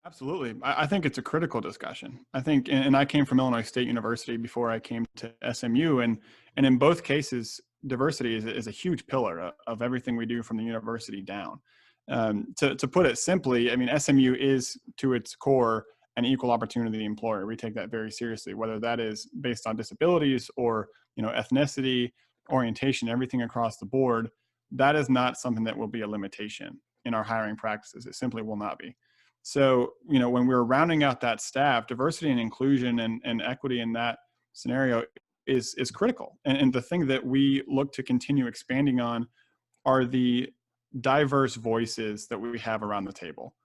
Absolutely. I think it's a critical discussion. I think, and I came from Illinois State University before I came to SMU, and in both cases, diversity is a huge pillar of everything we do from the university down. To put it simply, I mean, SMU is to its core an equal opportunity employer. We take that very seriously, whether that is based on disabilities or ethnicity, orientation, everything across the board. That is not something that will be a limitation in our hiring practices. It simply will not be. So, when we're rounding out that staff, diversity and inclusion and equity in that scenario is critical. And the thing that we look to continue expanding on are the diverse voices that we have around the table.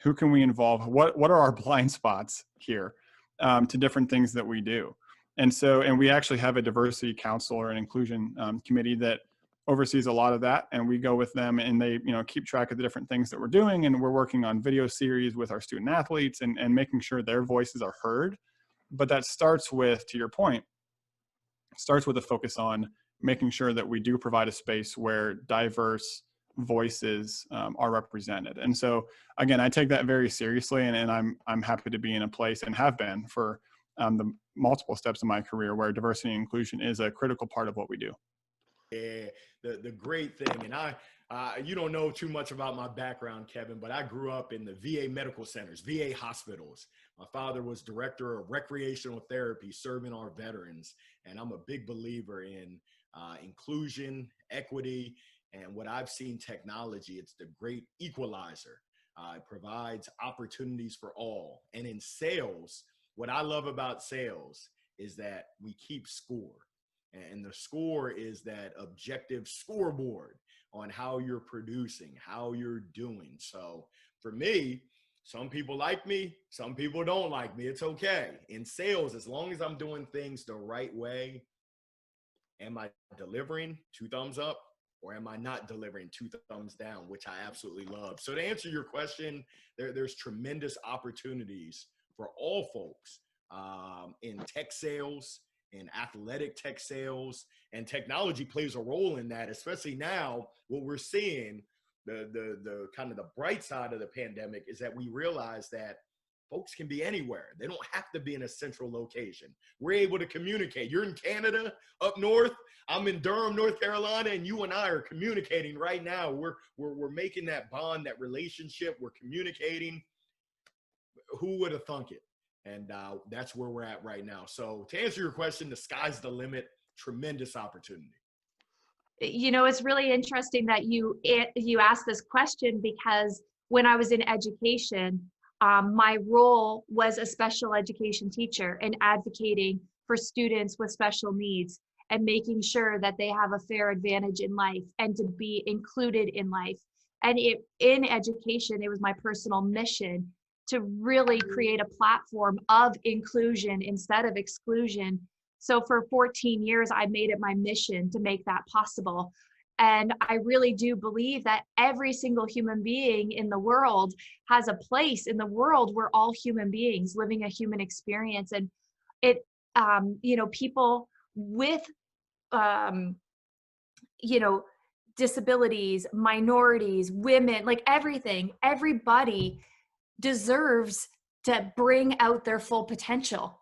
Who can we involve? What are our blind spots here to different things that we do? And we actually have a diversity council or an inclusion committee that oversees a lot of that, and we go with them, and they keep track of the different things that we're doing, and we're working on video series with our student athletes and making sure their voices are heard. But that starts with, to your point, starts with a focus on making sure that we do provide a space where diverse voices are represented. And so again, I take that very seriously, and I'm happy to be in a place, and have been for the multiple steps in my career, where diversity and inclusion is a critical part of what we do. Yeah, the great thing, and you don't know too much about my background, Kevin, but I grew up in the VA medical centers, VA hospitals. My father was director of recreational therapy, serving our veterans, and I'm a big believer in inclusion, equity, and what I've seen technology. It's the great equalizer. It provides opportunities for all, and in sales, what I love about sales is that we keep score. And the score is that objective scoreboard on how you're producing, how you're doing. So for me, some people like me, some people don't like me. It's okay. In sales, as long as I'm doing things the right way, am I delivering 2 thumbs up, or am I not delivering 2 thumbs down, which I absolutely love. So to answer your question, there's tremendous opportunities for all folks in tech sales, in athletic tech sales, and technology plays a role in that, especially now. What we're seeing, the kind of the bright side of the pandemic, is that we realize that folks can be anywhere. They don't have to be in a central location. We're able to communicate. You're in Canada up north, I'm in Durham, North Carolina, and you and I are communicating right now. We're making that bond, that relationship. We're communicating. Who would have thunk it? And that's where we're at right now. So to answer your question, the sky's the limit. Tremendous opportunity. It's really interesting that you asked this question, because when I was in education, my role was a special education teacher and advocating for students with special needs and making sure that they have a fair advantage in life and to be included in life. And in education, it was my personal mission to really create a platform of inclusion instead of exclusion. So for 14 years, I made it my mission to make that possible. And I really do believe that every single human being in the world has a place in the world. We're all human beings living a human experience. And people with, disabilities, minorities, women, like everybody deserves to bring out their full potential.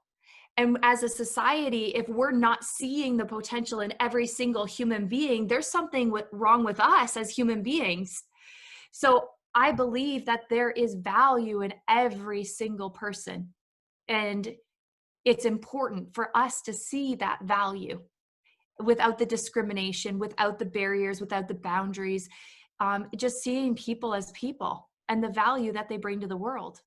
And as a society, if we're not seeing the potential in every single human being, there's something wrong with us as human beings. So I believe that there is value in every single person. And it's important for us to see that value without the discrimination, without the barriers, without the boundaries, just seeing people as people and the value that they bring to the world.